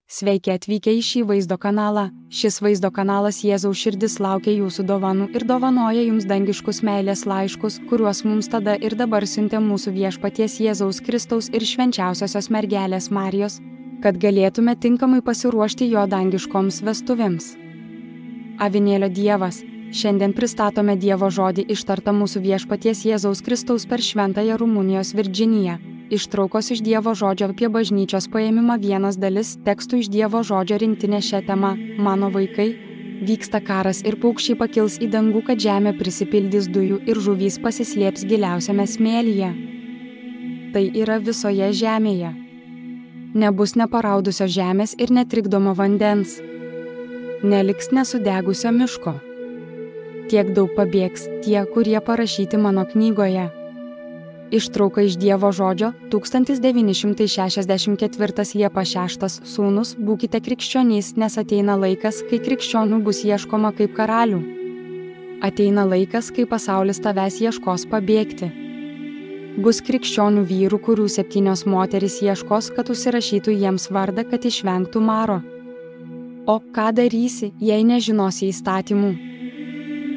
Sveiki atvykę į šį vaizdo kanalą. Šis vaizdo kanalas Jėzaus širdis laukia jūsų dovanų ir dovanoja jums dangiškus meilės laiškus, kuriuos mums tada ir dabar siuntė mūsų viešpaties Jėzaus Kristaus ir švenčiausiosios mergelės Marijos, kad galėtume tinkamai pasiruošti jo dangiškoms vestuvėms. Avinėlio Dievas. Šiandien pristatome Dievo žodį ištartą mūsų viešpaties Jėzaus Kristaus per šventąją Rumunijos Virdžiniją. Ištraukos iš Dievo žodžio apie bažnyčios paėmimą vienas dalis tekstų iš Dievo žodžio rinktinė šią temą. Mano vaikai, vyksta karas ir paukščiai pakils į dangų, kad žemė prisipildys dujų ir žuvys pasislėps giliausiame smėlyje. Tai yra visoje žemėje. Nebus neparaudusios žemės ir netrikdomo vandens. Neliks nesudegusio miško. Tiek daug pabėgs tie, kurie parašyti mano knygoje. Ištrauka iš Dievo žodžio 1964 Liepa 6 Sūnus, būkite krikščionys, nes ateina laikas, kai krikščionių bus ieškoma kaip karalių. Ateina laikas, kai pasaulis tavęs ieškos pabėgti. Bus krikščionių vyrų, kurių 7 moterys ieškos, kad užsirašytų jiems vardą, kad išvengtų maro. O ką darysi, jei nežinosi įstatymų?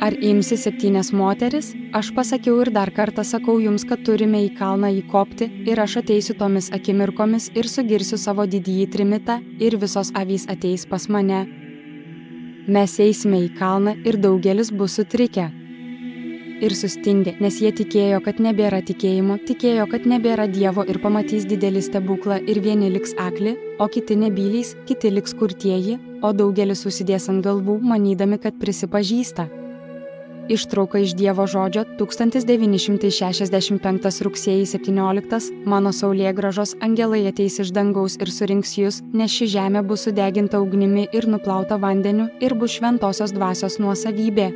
Ar imsi 7 moteris? Aš pasakiau ir dar kartą sakau jums, kad turime į kalną įkopti ir aš ateisiu tomis akimirkomis ir sugirsiu savo didįjį trimitą ir visos avys ateis pas mane. Mes eisime į kalną ir daugelis bus sutrikę ir sustingę, nes jie tikėjo, kad nebėra tikėjimo, tikėjo, kad nebėra Dievo ir pamatys didelį stebuklą ir vieni liks akli, o kiti nebylys, kiti liks kurtieji, o daugelis susidės ant galvų, manydami, kad prisipažįsta. Ištrauka iš Dievo žodžio 1965 rugsėjį 17 Mano saulėgrąžos angelai ateis iš dangaus ir surinks jūs, nes ši žemė bus sudeginta ugnimi ir nuplauta vandeniu ir bus šventosios dvasios nuosavybė.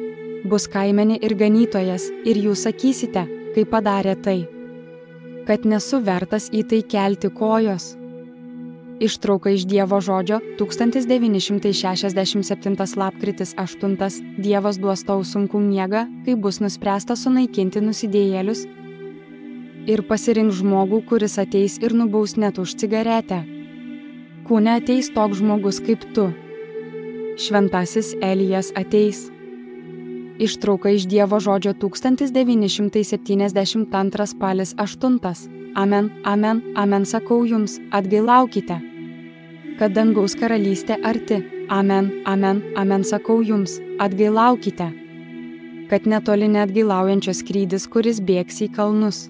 Bus kaimenė ir ganytojas, ir jūs sakysite, kai padarė tai, kad nesu vertas į tai kelti kojos. Ištrauka iš Dievo žodžio 1967 lapkritis 8 Dievas duos tau sunkų miegą, kai bus nuspręsta sunaikinti nusidėjėlius ir pasirink žmogų, kuris ateis ir nubaus net už cigaretę. Kūne ateis toks žmogus kaip tu. Šventasis Elijas ateis. Ištrauka iš Dievo žodžio 1972 spalis 8 Amen, amen, amen sakau jums, atgailaukite, kad dangaus karalystė arti. Amen, amen, amen sakau jums, atgailaukite, kad netoli neatgailaujančios skrydis, kuris bėgs į kalnus.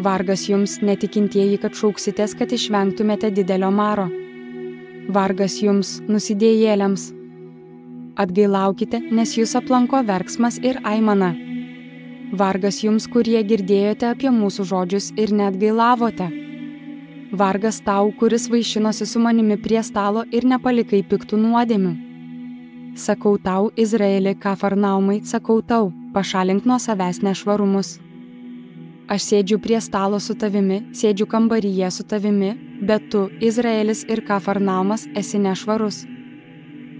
Vargas jums, netikintieji, kad šauksitės, kad išvengtumėte didelio maro. Vargas jums, nusidėjėliams. Atgailaukite, nes jūs aplanko verksmas ir aimana. Vargas jums, kurie girdėjote apie mūsų žodžius ir neatgailavote. Vargas tau, kuris vaišinosi su manimi prie stalo ir nepalikai piktų nuodėmių. Sakau tau, Izraeli, Kafarnaumai, sakau tau, pašalink nuo savęs nešvarumus. Aš sėdžiu prie stalo su tavimi, sėdžiu kambaryje su tavimi, bet tu, Izraelis ir Kafarnaumas, esi nešvarus.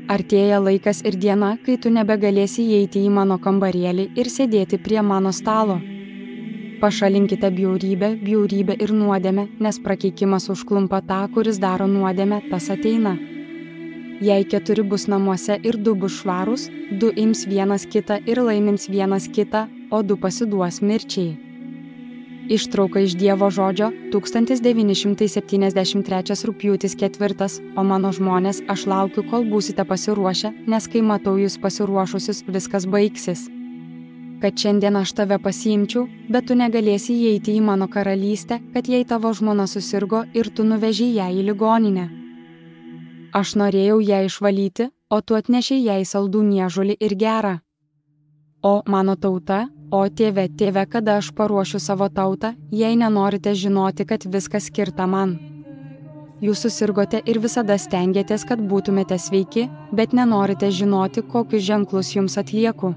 Artėja laikas ir diena, kai tu nebegalėsi įeiti į mano kambarėlį ir sėdėti prie mano stalo. Pašalinkite bjaurybę, bjaurybę ir nuodėmę, nes prakeikimas užklumpa tą, kuris daro nuodėmę, tas ateina. Jei 4 bus namuose ir 2 bus švarūs, 2 ims vienas kitą ir laimins vienas kitą, o 2 pasiduos mirčiai. Ištrauka iš Dievo žodžio 1973 rugpjūtis 4 O mano žmonės, aš laukiu, kol būsite pasiruošę, nes kai matau jūs pasiruošusius, viskas baigsis. Kad šiandien aš tave pasiimčiau, bet tu negalėsi įeiti į mano karalystę, kad jei tavo žmona susirgo ir tu nuveži ją į ligoninę. Aš norėjau ją išvalyti, o tu atnešiai jai saldų niežulį ir gerą. O mano tauta, o tėve, tėve, kada aš paruošiu savo tautą, jei nenorite žinoti, kad viskas skirta man. Jūs susirgote ir visada stengiatės, kad būtumėte sveiki, bet nenorite žinoti, kokius ženklus jums atlieku.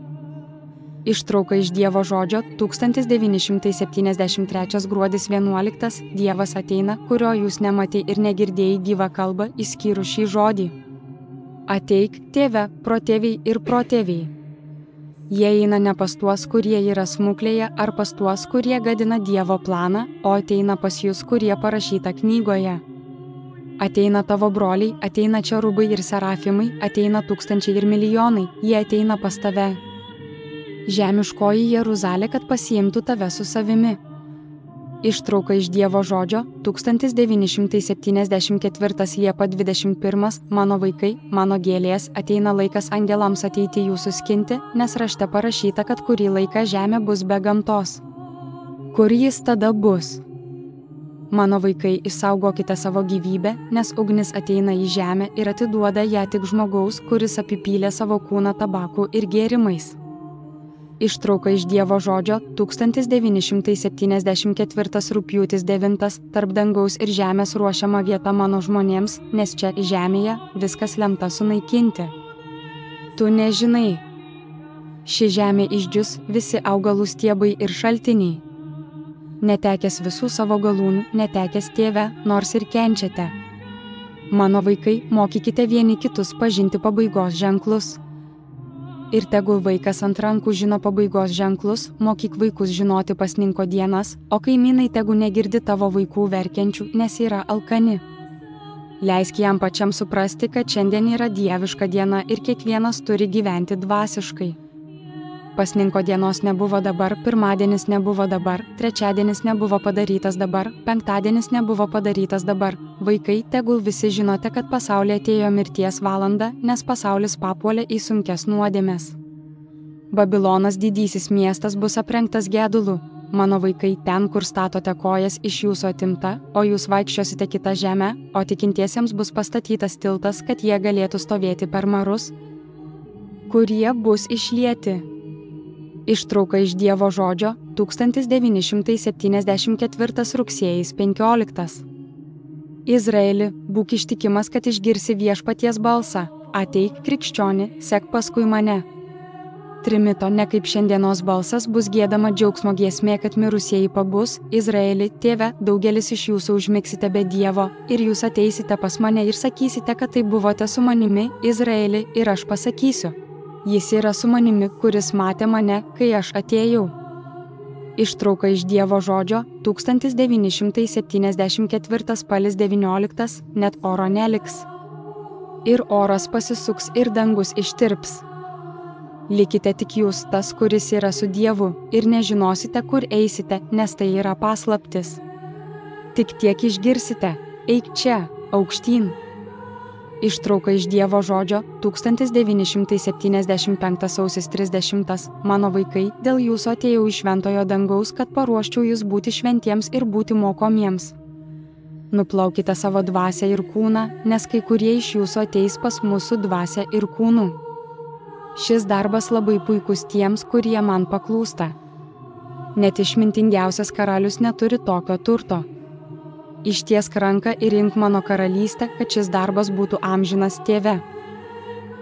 Ištrauka iš Dievo žodžio 1973 gruodis 11 Dievas ateina, kurio jūs nematei ir negirdėjai gyvą kalbą, išskyrus šį žodį. Ateik, tėve, protėviai ir protėviai. Jie eina ne pas tuos, kurie yra smuklėje, ar pas tuos, kurie gadina Dievo planą, o ateina pas jūs, kurie parašyta knygoje. Ateina tavo broliai, ateina čerubai ir serafimai, ateina tūkstančiai ir milijonai, jie ateina pas tave. Žemiškoji Jeruzalė, kad pasiimtų tave su savimi. Ištrauka iš Dievo žodžio, 1974 Liepa 21. Mano vaikai, mano gėlės, ateina laikas angelams ateiti jūsų skinti, nes rašte parašyta, kad kurį laiką žemė bus be gamtos. Kur jis tada bus? Mano vaikai, išsaugokite savo gyvybę, nes ugnis ateina į žemę ir atiduoda ją tik žmogaus, kuris apipylė savo kūną tabaku ir gėrimais. Ištrauka iš Dievo žodžio, 1974 rugpjūtis 9. Tarp dangaus ir žemės ruošiama vieta mano žmonėms, nes čia žemėje viskas lemta sunaikinti. Tu nežinai. Ši žemė išdžius, visi augalų stiebai ir šaltiniai. Netekęs visų savo galūnų, netekęs tėve, nors ir kenčiate. Mano vaikai, mokykite vieni kitus pažinti pabaigos ženklus. Ir tegul vaikas ant rankų žino pabaigos ženklus, mokyk vaikus žinoti pasninko dienas, o kaimynai tegu negirdi tavo vaikų verkiančių, nes yra alkani. Leisk jam pačiam suprasti, kad šiandien yra dieviška diena ir kiekvienas turi gyventi dvasiškai. Pasninko dienos nebuvo dabar, pirmadienis nebuvo dabar, trečiadienis nebuvo padarytas dabar, penktadienis nebuvo padarytas dabar. Vaikai, tegul visi žinote, kad pasaulyje atėjo mirties valanda, nes pasaulis papuolė į sunkias nuodėmes. Babilonas didysis miestas bus aprengtas gedulu. Mano vaikai, ten, kur statote kojas, iš jūsų atimta, o jūs vaikščiosite kitą žemę, o tikintiesiems bus pastatytas tiltas, kad jie galėtų stovėti per marus, kurie bus išlieti. Ištrauka iš Dievo žodžio, 1974 rugsėjis 15. Izraeli, būk ištikimas, kad išgirsi viešpaties balsą. Ateik, krikščioni, sek paskui mane. Trimito, ne kaip šiandienos balsas, bus giedama džiaugsmo giesmė, kad mirusieji pabus. Izraeli, tėve, daugelis iš jūsų užmigsite be Dievo, ir jūs ateisite pas mane ir sakysite, kad tai buvote su manimi, Izraeli, ir aš pasakysiu. Jis yra su manimi, kuris matė mane, kai aš atėjau. Ištrauka iš Dievo žodžio, 1974 spalis 19, net oro neliks. Ir oras pasisuks ir dangus ištirps. Likite tik jūs, tas, kuris yra su Dievu, ir nežinosite, kur eisite, nes tai yra paslaptis. Tik tiek išgirsite, eik čia, aukštyn. Ištrauka iš Dievo žodžio, 1975 sausis 30. Mano vaikai, dėl jūsų atėjau iš šventojo dangaus, kad paruoščiau jūs būti šventiems ir būti mokomiems. Nuplaukite savo dvasią ir kūną, nes kai kurie iš jūsų ateis pas mūsų dvasią ir kūnų. Šis darbas labai puikus tiems, kurie man paklūsta. Net išmintingiausias karalius neturi tokio turto. Ištiesk ranką ir imk mano karalystę, kad šis darbas būtų amžinas, tėve.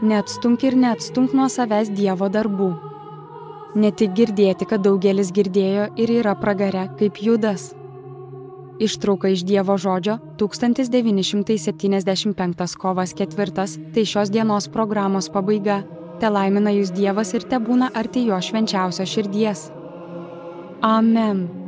Neatstumk ir neatstumk nuo savęs Dievo darbų. Ne tik girdėti, kad daugelis girdėjo ir yra pragare, kaip Judas. Ištrauka iš Dievo žodžio, 1975 kovas 4, tai šios dienos programos pabaiga. Telaimina jūs Dievas ir tebūna arti jo švenčiausios širdies. Amen.